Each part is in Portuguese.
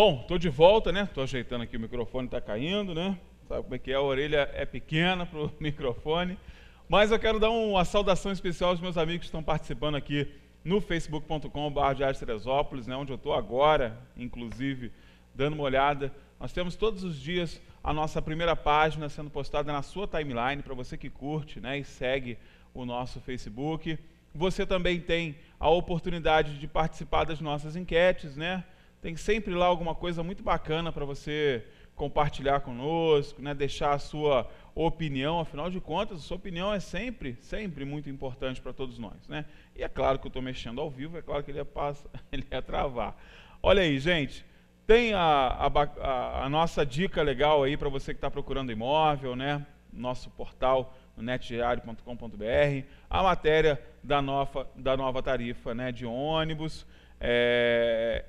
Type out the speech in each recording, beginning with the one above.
Bom, estou de volta, né? Estou ajeitando aqui, o microfone está caindo, né? Sabe como é que é? A orelha é pequena para o microfone. Mas eu quero dar uma saudação especial aos meus amigos que estão participando aqui no facebook.com/Teresópolis, né? Onde eu estou agora, inclusive, dando uma olhada. Nós temos todos os dias a nossa primeira página sendo postada na sua timeline, para você que curte, né? E segue o nosso Facebook. Você também tem a oportunidade de participar das nossas enquetes, né? Tem sempre lá alguma coisa muito bacana para você compartilhar conosco, né? Deixar a sua opinião, afinal de contas, a sua opinião é sempre muito importante para todos nós, né? E é claro que eu estou mexendo ao vivo, é claro que ele ia travar. Olha aí, gente, tem a nossa dica legal aí para você que está procurando imóvel, né? Nosso portal, no netdiario.com.br, a matéria da nova tarifa, né, de ônibus,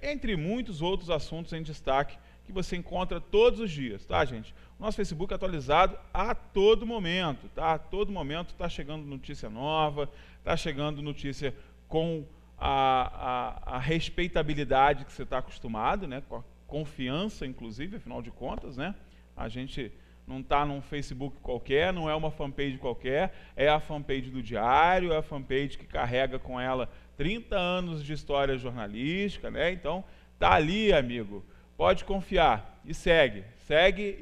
entre muitos outros assuntos em destaque que você encontra todos os dias, tá, gente? O nosso Facebook é atualizado a todo momento, tá? A todo momento está chegando notícia nova, está chegando notícia com a respeitabilidade que você está acostumado, né? Com a confiança, inclusive, afinal de contas, né? A gente não está num Facebook qualquer, não é uma fanpage qualquer, é a fanpage do Diário, é a fanpage que carrega com ela 30 anos de história jornalística, né? Então, tá ali, amigo. Pode confiar e segue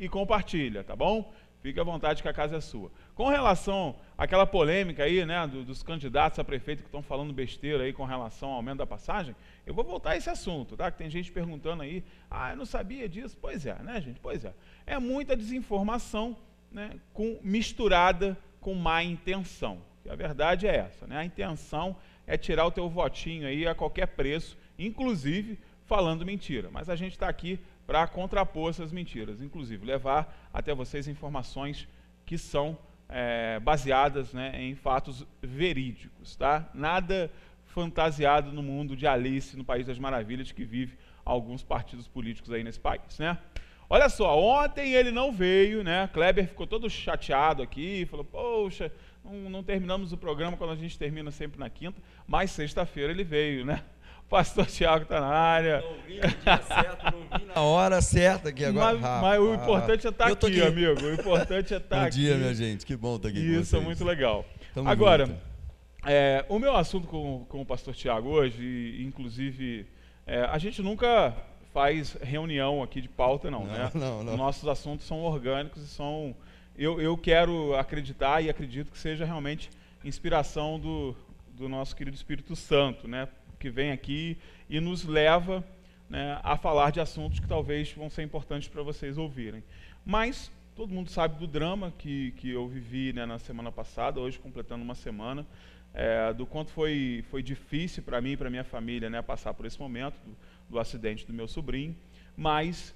e compartilha, tá bom? Fique à vontade que a casa é sua. Com relação àquela polêmica aí, né, dos candidatos a prefeito que estão falando besteira aí com relação ao aumento da passagem, eu vou voltar a esse assunto, tá? Que tem gente perguntando aí, eu não sabia disso. Pois é, né, gente? Pois é. É muita desinformação, né, misturada com má intenção. E a verdade é essa, né? A intenção é tirar o teu votinho aí a qualquer preço, inclusive falando mentira. Mas a gente está aqui para contrapor essas mentiras, inclusive levar até vocês informações que são baseadas, né, em fatos verídicos, tá? Nada fantasiado no mundo de Alice, no País das Maravilhas, que vive alguns partidos políticos aí nesse país, né? Olha só, ontem ele não veio, né? Kleber ficou todo chateado aqui, falou, poxa, não terminamos o programa quando a gente termina sempre na quinta, mas sexta-feira ele veio, né? Pastor Tiago está na área. Não vi no dia certo, não vi na hora certa aqui agora. Mas o importante é estar aqui, amigo. O importante é estar aqui. Bom dia, minha gente. Que bom estar aqui com vocês. Isso, é muito legal. Tamo agora, junto. O meu assunto com o pastor Tiago hoje, inclusive, a gente nunca faz reunião aqui de pauta, não, né? Não. Nossos assuntos são orgânicos e são... Eu quero acreditar e acredito que seja realmente inspiração do nosso querido Espírito Santo, né? Que vem aqui e nos leva, né, a falar de assuntos que talvez vão ser importantes para vocês ouvirem. Mas todo mundo sabe do drama que eu vivi, né, na semana passada, hoje completando uma semana, do quanto foi difícil para mim e para minha família, né, passar por esse momento do acidente do meu sobrinho. Mas,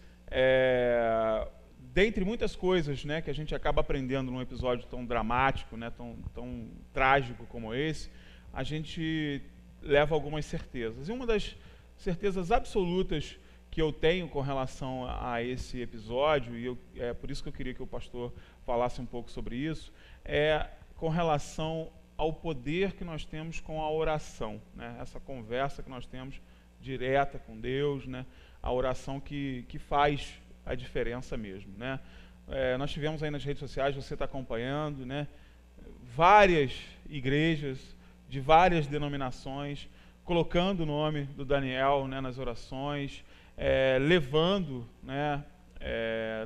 dentre muitas coisas, né, que a gente acaba aprendendo num episódio tão dramático, né, tão trágico como esse, a gente leva algumas certezas. E uma das certezas absolutas que eu tenho com relação a esse episódio, e é por isso que eu queria que o pastor falasse um pouco sobre isso, é com relação ao poder que nós temos com a oração, né? Essa conversa que nós temos direta com Deus, né? A oração que faz a diferença mesmo, né? Nós tivemos aí nas redes sociais, você está acompanhando, né? Várias igrejas de várias denominações, colocando o nome do Daniel, né, nas orações, levando, né,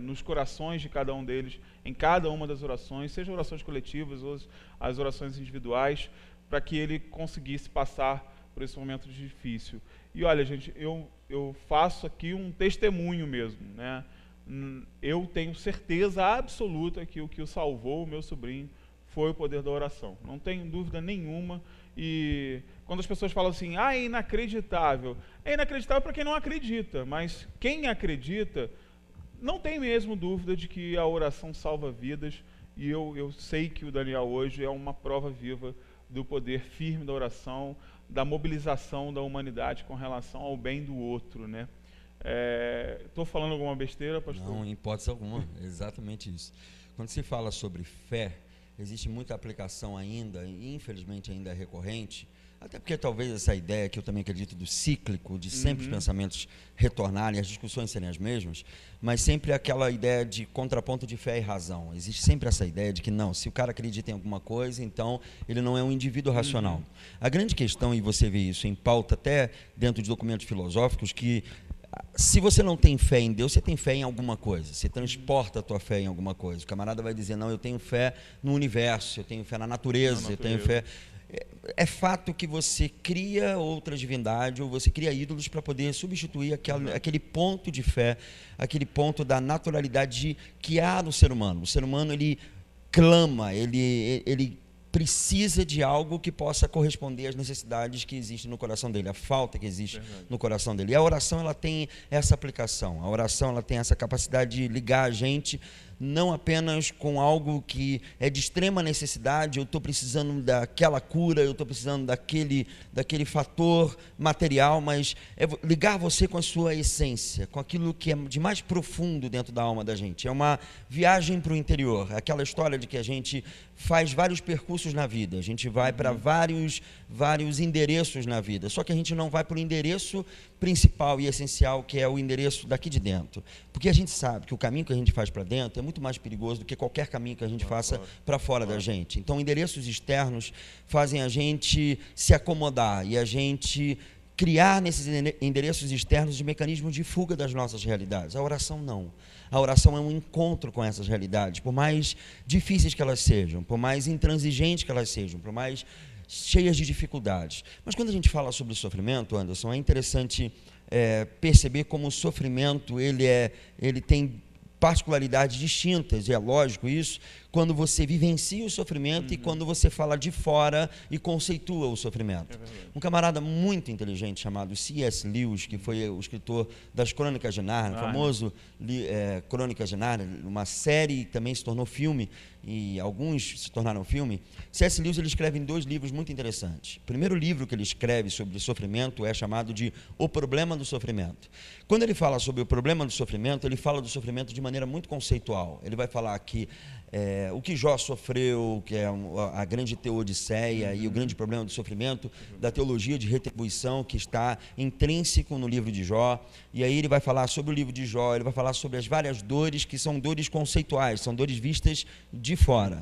nos corações de cada um deles, em cada uma das orações, seja orações coletivas ou as orações individuais, para que ele conseguisse passar por esse momento difícil. E olha, gente, eu faço aqui um testemunho mesmo, né? Eu tenho certeza absoluta que o que o salvou, o meu sobrinho, foi o poder da oração. Não tenho dúvida nenhuma. E quando as pessoas falam assim, é inacreditável para quem não acredita, mas quem acredita não tem mesmo dúvida de que a oração salva vidas, e eu sei que o Daniel hoje é uma prova viva do poder firme da oração, da mobilização da humanidade com relação ao bem do outro, né? Estou falando alguma besteira, pastor? Não, em hipótese alguma, exatamente isso. Quando se fala sobre fé, existe muita aplicação ainda, e infelizmente ainda é recorrente, até porque talvez essa ideia, que eu também acredito, do cíclico, de sempre os pensamentos retornarem, as discussões serem as mesmas, mas sempre aquela ideia de contraponto de fé e razão. Existe sempre essa ideia de que não, se o cara acredita em alguma coisa, então ele não é um indivíduo racional. A grande questão, e você vê isso em pauta até dentro de documentos filosóficos, que se você não tem fé em Deus, você tem fé em alguma coisa, você transporta a tua fé em alguma coisa. O camarada vai dizer, não, eu tenho fé no universo, eu tenho fé na natureza, eu tenho fé... É fato que você cria outra divindade, ou você cria ídolos para poder substituir aquele ponto de fé, aquele ponto da naturalidade que há no ser humano. O ser humano, ele clama, ele precisa de algo que possa corresponder às necessidades que existem no coração dele, a falta que existe no coração dele. E a oração, ela tem essa aplicação, a oração, ela tem essa capacidade de ligar a gente não apenas com algo que é de extrema necessidade, eu estou precisando daquela cura, eu estou precisando daquele fator material, mas é ligar você com a sua essência, com aquilo que é de mais profundo dentro da alma da gente. É uma viagem para o interior, aquela história de que a gente faz vários percursos na vida, a gente vai para vários endereços na vida, só que a gente não vai para o endereço principal e essencial, que é o endereço daqui de dentro, porque a gente sabe que o caminho que a gente faz para dentro é muito mais perigoso do que qualquer caminho que a gente faça para fora da gente. Então, endereços externos fazem a gente se acomodar e a gente criar nesses endereços externos de mecanismos de fuga das nossas realidades. A oração não. A oração é um encontro com essas realidades, por mais difíceis que elas sejam, por mais intransigentes que elas sejam, por mais cheias de dificuldades. Mas quando a gente fala sobre o sofrimento, Anderson, é interessante perceber como o sofrimento ele tem particularidades distintas, e é lógico isso, quando você vivencia o sofrimento e quando você fala de fora e conceitua o sofrimento. Um camarada muito inteligente chamado C.S. Lewis, que foi o escritor das Crônicas de Nárnia, famoso Crônicas de Nárnia, uma série que também se tornou filme, e alguns se tornaram filme. C.S. Lewis, ele escreve em 2 livros muito interessantes. O primeiro livro que ele escreve sobre sofrimento é chamado de O Problema do Sofrimento. Quando ele fala sobre o problema do sofrimento, ele fala do sofrimento de maneira muito conceitual. Ele vai falar que o que Jó sofreu, que é a grande teodiceia e o grande problema do sofrimento, da teologia de retribuição que está intrínseco no livro de Jó. E aí ele vai falar sobre o livro de Jó, ele vai falar sobre as várias dores que são dores conceituais, são dores vistas de fora.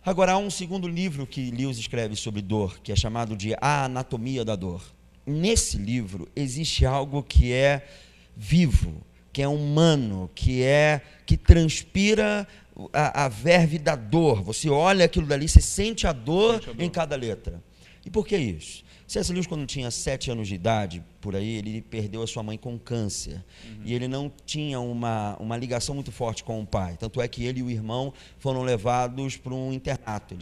Agora, há um segundo livro que Lewis escreve sobre dor, que é chamado de A Anatomia da Dor. Nesse livro existe algo que é vivo, que é humano, que transpira a verve da dor. Você olha aquilo dali, você sente a dor em cada letra. E por que isso? C.S. Lewis, quando tinha 7 anos de idade, por aí, ele perdeu a sua mãe com câncer. E ele não tinha uma ligação muito forte com o pai. Tanto é que ele e o irmão foram levados para um internato.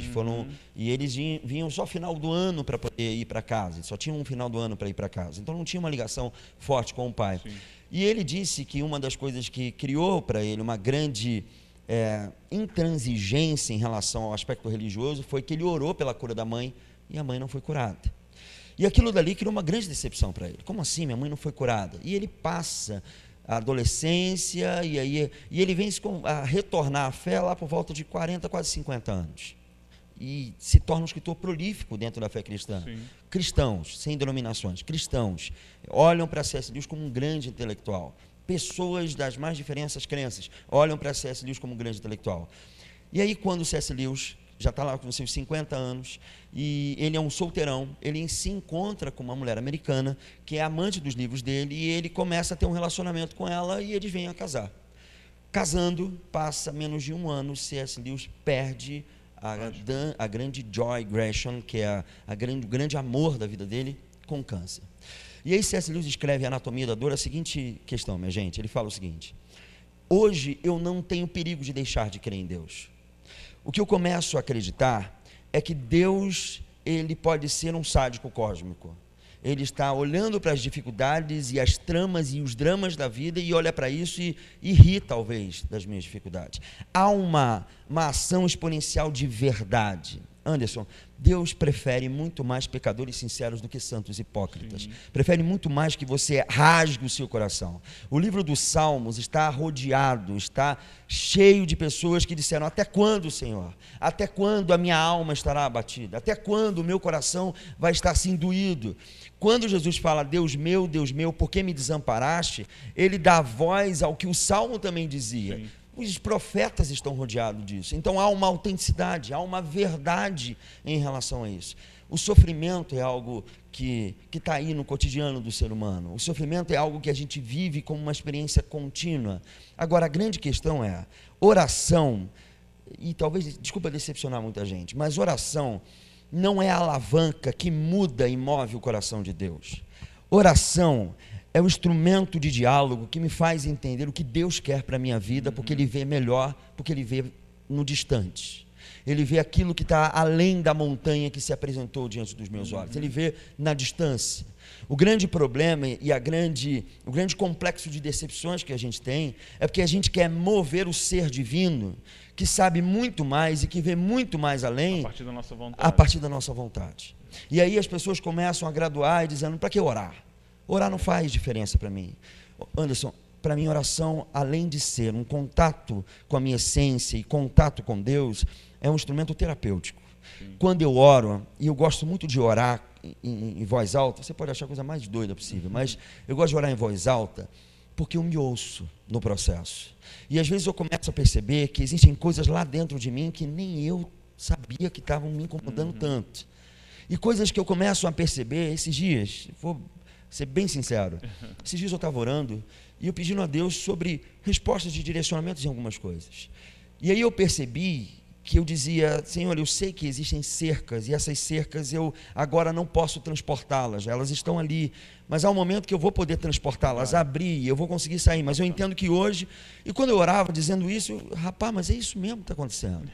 E eles vinham só final do ano para poder ir para casa. Eles só tinham um final do ano para ir para casa. Então não tinha uma ligação forte com o pai. Sim. E ele disse que uma das coisas que criou para ele uma grande intransigência em relação ao aspecto religioso foi que ele orou pela cura da mãe e a mãe não foi curada. E aquilo dali criou uma grande decepção para ele. Como assim? Minha mãe não foi curada? E ele passa a adolescência e ele vem a retornar à fé lá por volta de 40, quase 50 anos. E se torna um escritor prolífico dentro da fé cristã. Sim. Cristãos, sem denominações, cristãos, olham para C.S. Lewis como um grande intelectual. Pessoas das mais diferentes crenças olham para C.S. Lewis como um grande intelectual. E aí, quando C.S. Lewis já está lá com seus 50 anos, e ele é um solteirão, ele se encontra com uma mulher americana, que é amante dos livros dele, e ele começa a ter um relacionamento com ela, e eles vêm a casar. Casando, passa menos de 1 ano, C.S. Lewis perde a grande Joy Gresham, que é o grande amor da vida dele, com câncer. E aí C.S. Lewis escreve Anatomia da Dor a seguinte questão, minha gente, ele fala o seguinte: hoje eu não tenho perigo de deixar de crer em Deus. O que eu começo a acreditar é que Deus, ele pode ser um sádico cósmico. Ele está olhando para as dificuldades e as tramas e os dramas da vida e olha para isso e ri, talvez, das minhas dificuldades. Há uma ação exponencial de verdade. Anderson, Deus prefere muito mais pecadores sinceros do que santos hipócritas. Sim. Prefere muito mais que você rasgue o seu coração. O livro dos Salmos está rodeado, está cheio de pessoas que disseram: até quando, Senhor? Até quando a minha alma estará abatida? Até quando o meu coração vai estar assim doído? Quando Jesus fala: Deus meu, por que me desamparaste? Ele dá voz ao que o Salmo também dizia. Sim. Os profetas estão rodeados disso. Então há uma autenticidade, há uma verdade em relação a isso. O sofrimento é algo que está aí no cotidiano do ser humano. O sofrimento é algo que a gente vive como uma experiência contínua. Agora, a grande questão é: oração, e talvez, desculpa decepcionar muita gente, mas oração não é a alavanca que muda e move o coração de Deus. Oração é o instrumento de diálogo que me faz entender o que Deus quer para a minha vida, porque Ele vê melhor, porque Ele vê no distante. Ele vê aquilo que está além da montanha que se apresentou diante dos meus olhos. Ele vê na distância. O grande problema e o grande complexo de decepções que a gente tem é porque a gente quer mover o ser divino, que sabe muito mais e que vê muito mais além, a partir da nossa vontade. E aí as pessoas começam a graduar e dizendo: para que orar? Orar não faz diferença para mim. Anderson, para mim, oração, além de ser um contato com a minha essência e contato com Deus, é um instrumento terapêutico. Sim. Quando eu oro, e eu gosto muito de orar em voz alta, você pode achar a coisa mais doida possível, mas eu gosto de orar em voz alta porque eu me ouço no processo. E às vezes eu começo a perceber que existem coisas lá dentro de mim que nem eu sabia que estavam me incomodando tanto. E coisas que eu começo a perceber esses dias, vou ser bem sincero, esses dias eu estava orando e eu pedindo a Deus sobre respostas de direcionamentos em algumas coisas. E aí eu percebi que eu dizia: Senhor, eu sei que existem cercas, e essas cercas eu agora não posso transportá-las, elas estão ali, mas há um momento que eu vou poder transportá-las, abrir, eu vou conseguir sair, mas eu entendo que hoje, e quando eu orava dizendo isso, rapaz, mas é isso mesmo que está acontecendo.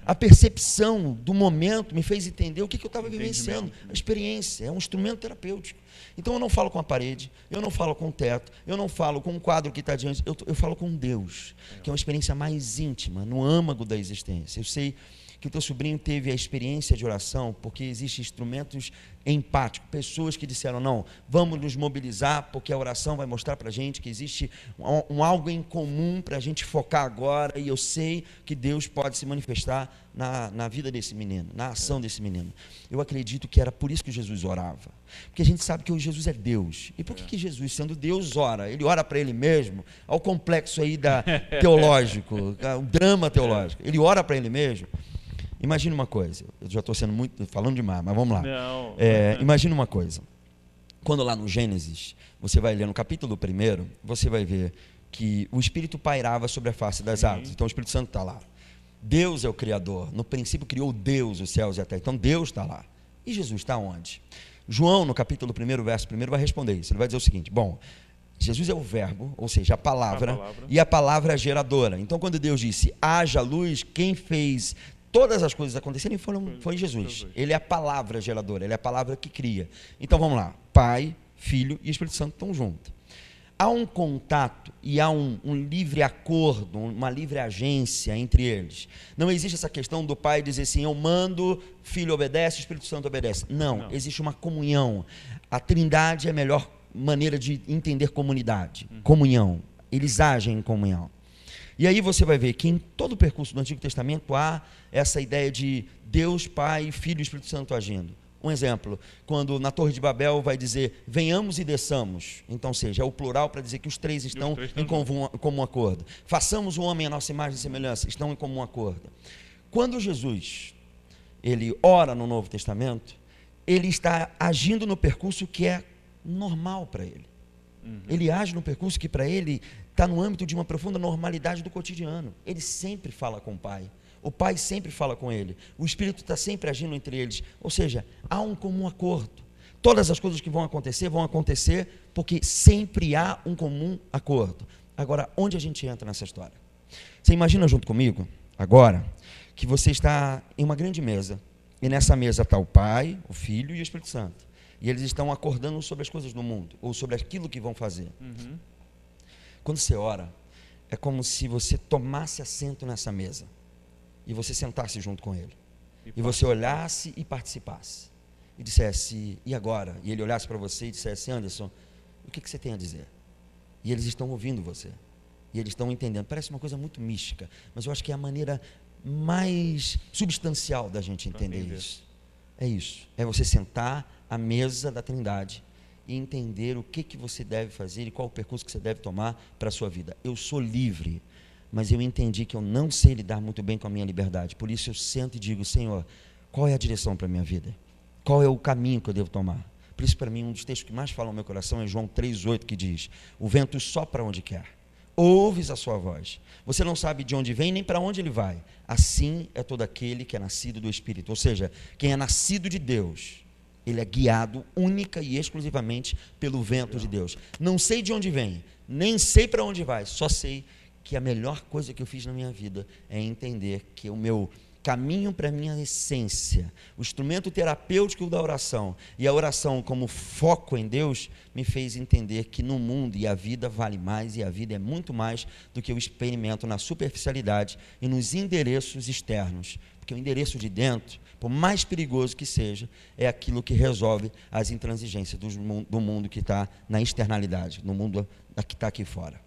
A percepção do momento me fez entender o que eu estava vivenciando, a experiência, é um instrumento terapêutico. Então eu não falo com a parede, eu não falo com o teto, eu não falo com um quadro que está diante, eu falo com Deus, que é uma experiência mais íntima, no âmago da existência. Eu sei que o teu sobrinho teve a experiência de oração, porque existem instrumentos empáticos, pessoas que disseram: não, vamos nos mobilizar, porque a oração vai mostrar para a gente que existe um algo em comum para a gente focar agora, e eu sei que Deus pode se manifestar na vida desse menino, na ação desse menino. Eu acredito que era por isso que Jesus orava, porque a gente sabe que Jesus é Deus. E por que Jesus, sendo Deus, ora? Ele ora para Ele mesmo, ao complexo aí teológico, o drama teológico, Ele ora para Ele mesmo. Imagina uma coisa, eu já estou falando demais, mas vamos lá. Imagina uma coisa, quando lá no Gênesis, você vai ler no capítulo 1, você vai ver que o Espírito pairava sobre a face das águas, então o Espírito Santo está lá. Deus é o Criador, no princípio criou Deus os céus e a terra, então Deus está lá. E Jesus está onde? João, no capítulo 1, verso 1, vai responder isso, ele vai dizer o seguinte: bom, Jesus é o verbo, ou seja, a palavra, e a palavra é geradora. Então quando Deus disse: haja luz, quem fez todas as coisas acontecerem foi Jesus. Ele é a palavra geradora, ele é a palavra que cria. Então vamos lá, Pai, Filho e Espírito Santo estão juntos. Há um contato e há um livre acordo, uma livre agência entre eles. Não existe essa questão do Pai dizer assim: eu mando, Filho obedece, Espírito Santo obedece. Não, existe uma comunhão. A Trindade é a melhor maneira de entender comunidade, comunhão. Eles agem em comunhão. E aí você vai ver que em todo o percurso do Antigo Testamento há essa ideia de Deus, Pai, Filho e Espírito Santo agindo. Um exemplo, quando na Torre de Babel vai dizer: venhamos e desçamos. Então, seja, é o plural para dizer que os três estão em comum acordo. Façamos o homem à nossa imagem e semelhança, estão em comum acordo. Quando Jesus, ele ora no Novo Testamento, ele está agindo no percurso que é normal para ele. Ele age no percurso que para ele está no âmbito de uma profunda normalidade do cotidiano. Ele sempre fala com o Pai. O Pai sempre fala com ele. O Espírito está sempre agindo entre eles. Ou seja, há um comum acordo. Todas as coisas que vão acontecer porque sempre há um comum acordo. Agora, onde a gente entra nessa história? Você imagina junto comigo, agora, que você está em uma grande mesa. E nessa mesa está o Pai, o Filho e o Espírito Santo. E eles estão acordando sobre as coisas do mundo, ou sobre aquilo que vão fazer. Quando você ora, é como se você tomasse assento nessa mesa e você sentasse junto com ele. e você olhasse e participasse, e dissesse, e agora? E ele olhasse para você e dissesse, Anderson, o que você tem a dizer? E eles estão ouvindo você, e eles estão entendendo. Parece uma coisa muito mística, mas eu acho que é a maneira mais substancial da gente entender isso. É isso, é você sentar à mesa da Trindade e entender o que você deve fazer e qual o percurso que você deve tomar para a sua vida. Eu sou livre, mas eu entendi que eu não sei lidar muito bem com a minha liberdade, por isso eu sento e digo, Senhor, qual é a direção para a minha vida? Qual é o caminho que eu devo tomar? Por isso, para mim, um dos textos que mais falam no meu coração é João 3,8, que diz, o vento sopra onde quer, ouves a sua voz, você não sabe de onde vem nem para onde ele vai, assim é todo aquele que é nascido do Espírito, ou seja, quem é nascido de Deus, ele é guiado única e exclusivamente pelo vento de Deus. Não sei de onde vem, nem sei para onde vai, só sei que a melhor coisa que eu fiz na minha vida é entender que o meu caminho para a minha essência, o instrumento terapêutico da oração, e a oração como foco em Deus, me fez entender que no mundo e a vida vale mais, e a vida é muito mais do que eu experimento na superficialidade e nos endereços externos, porque o endereço de dentro, por mais perigoso que seja, é aquilo que resolve as intransigências do mundo que está na externalidade, no mundo que está aqui fora.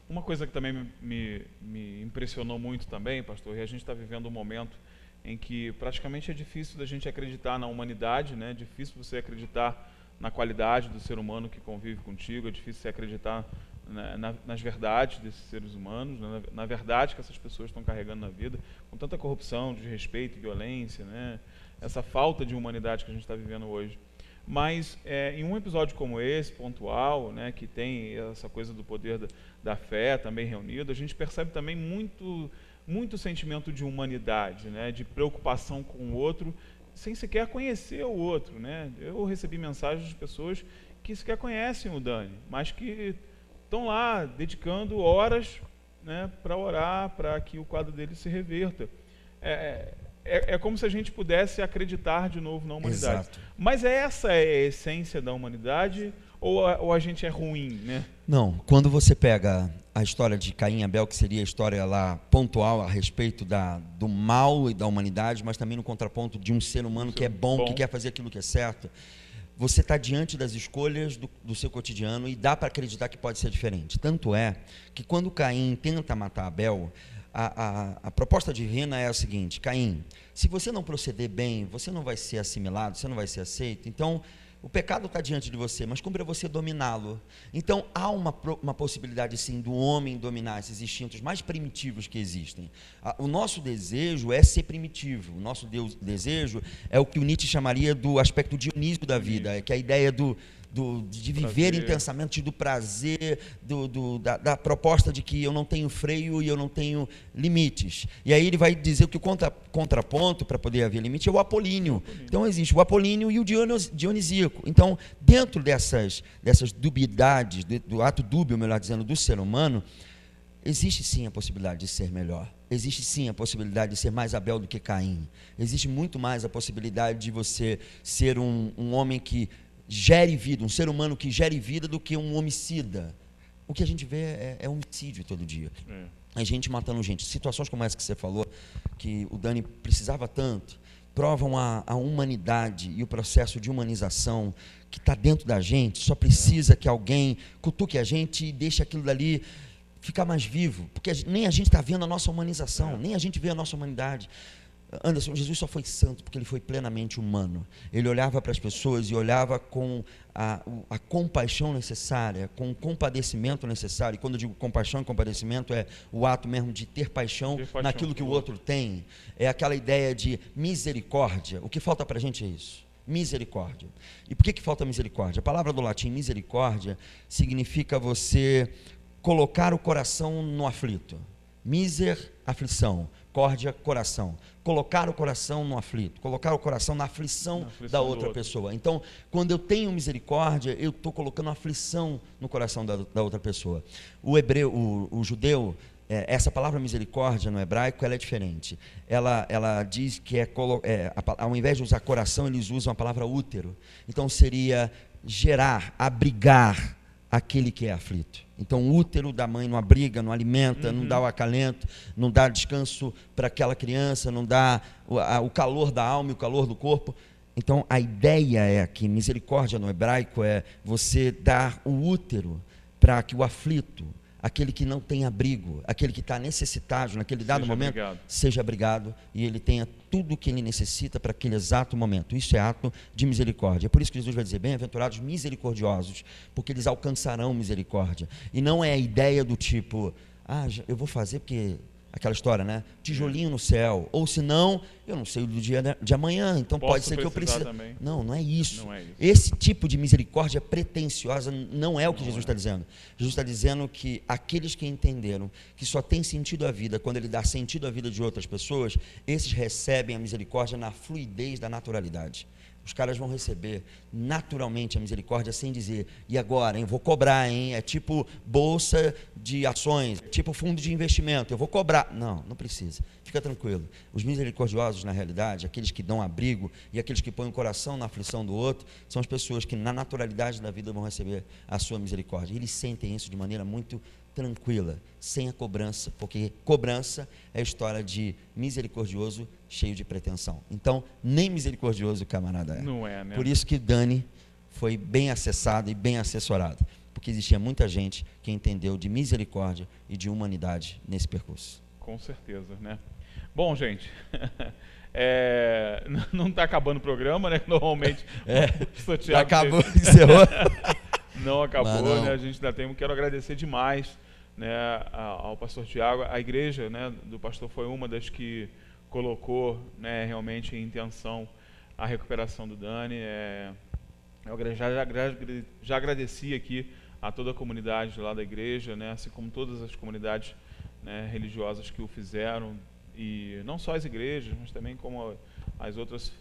Uma coisa que também me impressionou muito também, pastor, e a gente está vivendo um momento em que praticamente é difícil da gente acreditar na humanidade, né? É difícil você acreditar na qualidade do ser humano que convive contigo, é difícil você acreditar nas verdades desses seres humanos, né? Na verdade que essas pessoas estão carregando na vida, com tanta corrupção, desrespeito e violência, né? Essa falta de humanidade que a gente está vivendo hoje. Mas em um episódio como esse, pontual, né, que tem essa coisa do poder da fé também reunido, a gente percebe também muito sentimento de humanidade, né, de preocupação com o outro, sem sequer conhecer o outro, né? Eu recebi mensagens de pessoas que sequer conhecem o Dani, mas que estão lá dedicando horas, né, para orar, para que o quadro dele se reverta. É como se a gente pudesse acreditar de novo na humanidade. Exato. Mas essa é a essência da humanidade ou a gente é ruim, né? Não, quando você pega a história de Caim e Abel, que seria a história lá pontual a respeito do mal e da humanidade, mas também no contraponto de um ser humano que é bom, que quer fazer aquilo que é certo, você está diante das escolhas do seu cotidiano e dá para acreditar que pode ser diferente. Tanto é que quando Caim tenta matar Abel, a proposta divina é a seguinte: Caim, se você não proceder bem, você não vai ser assimilado, você não vai ser aceito, então o pecado está diante de você, mas cumpre a você dominá-lo. Então há uma possibilidade sim do homem dominar esses instintos mais primitivos que existem. O nosso desejo é ser primitivo, o nosso desejo é o que o Nietzsche chamaria do aspecto dionísico da vida, que é a ideia de viver intensamente, do prazer, da proposta de que eu não tenho freio e eu não tenho limites. E aí ele vai dizer que o contraponto, para poder haver limite, é o apolíneo. Então existe o apolíneo e o dionisíaco. Então, dentro dessas dubiedades, do ato dúbio, melhor dizendo, do ser humano, existe sim a possibilidade de ser melhor. Existe sim a possibilidade de ser mais Abel do que Caim. Existe muito mais a possibilidade de você ser um homem que gere vida, um ser humano que gere vida, do que um homicida. O que a gente vê é homicídio todo dia. É gente matando gente. Situações como essa que você falou, que o Dani precisava tanto, provam a humanidade e o processo de humanização que está dentro da gente. Só precisa que alguém cutuque a gente e deixe aquilo dali ficar mais vivo, porque nem a gente está vendo a nossa humanização, nem a gente vê a nossa humanidade. Anderson, Jesus só foi santo porque ele foi plenamente humano. Ele olhava para as pessoas e olhava com a compaixão necessária, com o compadecimento necessário. E quando eu digo compaixão e compadecimento, é o ato mesmo de ter paixão naquilo que o outro tem. É aquela ideia de misericórdia. O que falta para a gente é isso, misericórdia. E por que falta misericórdia? A palavra do latim misericórdia significa você colocar o coração no aflito. Miser, aflição. Córdia, coração. Colocar o coração no aflito, colocar o coração na aflição da outra pessoa. Então, quando eu tenho misericórdia, eu estou colocando aflição no coração da outra pessoa. O judeu, essa palavra misericórdia no hebraico, ela é diferente. Ela diz que ao invés de usar coração, eles usam a palavra útero. Então seria gerar, abrigar, aquele que é aflito. Então, o útero da mãe não abriga, não alimenta, não dá o acalento, não dá descanso para aquela criança, não dá o calor da alma e o calor do corpo. Então, a ideia é que misericórdia no hebraico é você dar o útero para que o aflito, aquele que não tem abrigo, aquele que está necessitado naquele dado momento, seja abrigado e ele tenha tudo o que ele necessita para aquele exato momento. Isso é ato de misericórdia. É por isso que Jesus vai dizer, bem-aventurados misericordiosos, porque eles alcançarão misericórdia. E não é a ideia do tipo, eu vou fazer porque... Aquela história, né? Tijolinho no céu. Ou se não, eu não sei do dia de amanhã, então pode ser que eu precise. Não, não é isso. Não é isso. Esse tipo de misericórdia pretensiosa não é o que Jesus está dizendo. Jesus está dizendo que aqueles que entenderam que só tem sentido a vida quando ele dá sentido à vida de outras pessoas, esses recebem a misericórdia na fluidez da naturalidade. Os caras vão receber naturalmente a misericórdia sem dizer, e agora, hein, vou cobrar, hein? É tipo bolsa de ações, é tipo fundo de investimento, eu vou cobrar. Não, não precisa, fica tranquilo. Os misericordiosos, na realidade, aqueles que dão abrigo e aqueles que põem o coração na aflição do outro, são as pessoas que na naturalidade da vida vão receber a sua misericórdia. Eles sentem isso de maneira muito tranquila, sem a cobrança, porque cobrança é a história de misericordioso cheio de pretensão. Então, nem misericordioso o camarada é. Não é, né? Por isso que Dani foi bem acessado e bem assessorado, porque existia muita gente que entendeu de misericórdia e de humanidade nesse percurso. Com certeza, né? Bom, gente, não está acabando o programa, né? Normalmente o já acabou, encerrou. Não acabou, não. Né? A gente ainda tem. Quero agradecer demais, né, ao pastor Tiago. A igreja, né, do pastor foi uma das que colocou, né, realmente em intenção a recuperação do Dani. Eu já agradeci aqui a toda a comunidade lá da igreja, né, assim como todas as comunidades, né, religiosas que o fizeram, e não só as igrejas, mas também como as outras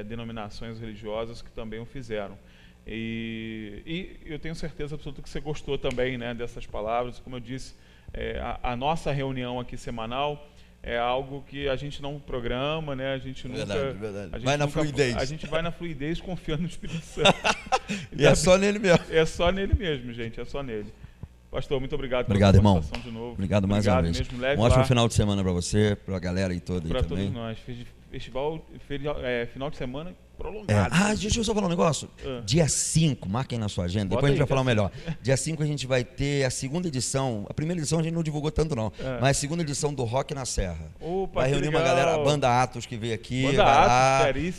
denominações religiosas que também o fizeram. E eu tenho certeza absoluta que você gostou também, né, dessas palavras. Como eu disse, a nossa reunião aqui semanal é algo que a gente não programa, né? A gente nunca... Verdade. Vai na fluidez. A gente vai na fluidez confiando no Espírito Santo. E é só nele mesmo. É só nele mesmo, gente. É só nele. Pastor, muito obrigado pela participação de novo. Obrigado mais uma vez. Um ótimo final de semana para você, para a galera aí toda. Para todos nós. Final de semana prolongado. Deixa eu só falar um negócio. Dia 5, marquem na sua agenda, depois a gente vai falar o melhor. Dia 5 a gente vai ter a segunda edição, a primeira edição a gente não divulgou tanto não, mas a segunda edição do Rock na Serra. Opa, vai reunir uma galera, a banda Atos que veio aqui,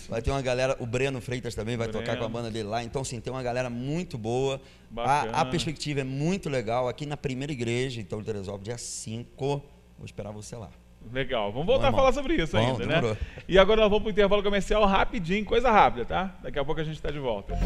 vai ter uma galera, o Breno Freitas também vai tocar com a banda dele lá, então sim, tem uma galera muito boa. A perspectiva é muito legal, aqui na primeira igreja, então de Teresópolis, dia 5, vou esperar você lá. Legal, vamos voltar a falar sobre isso ainda, demorou, né? E agora nós vamos para o intervalo comercial rapidinho, coisa rápida, tá? Daqui a pouco a gente está de volta.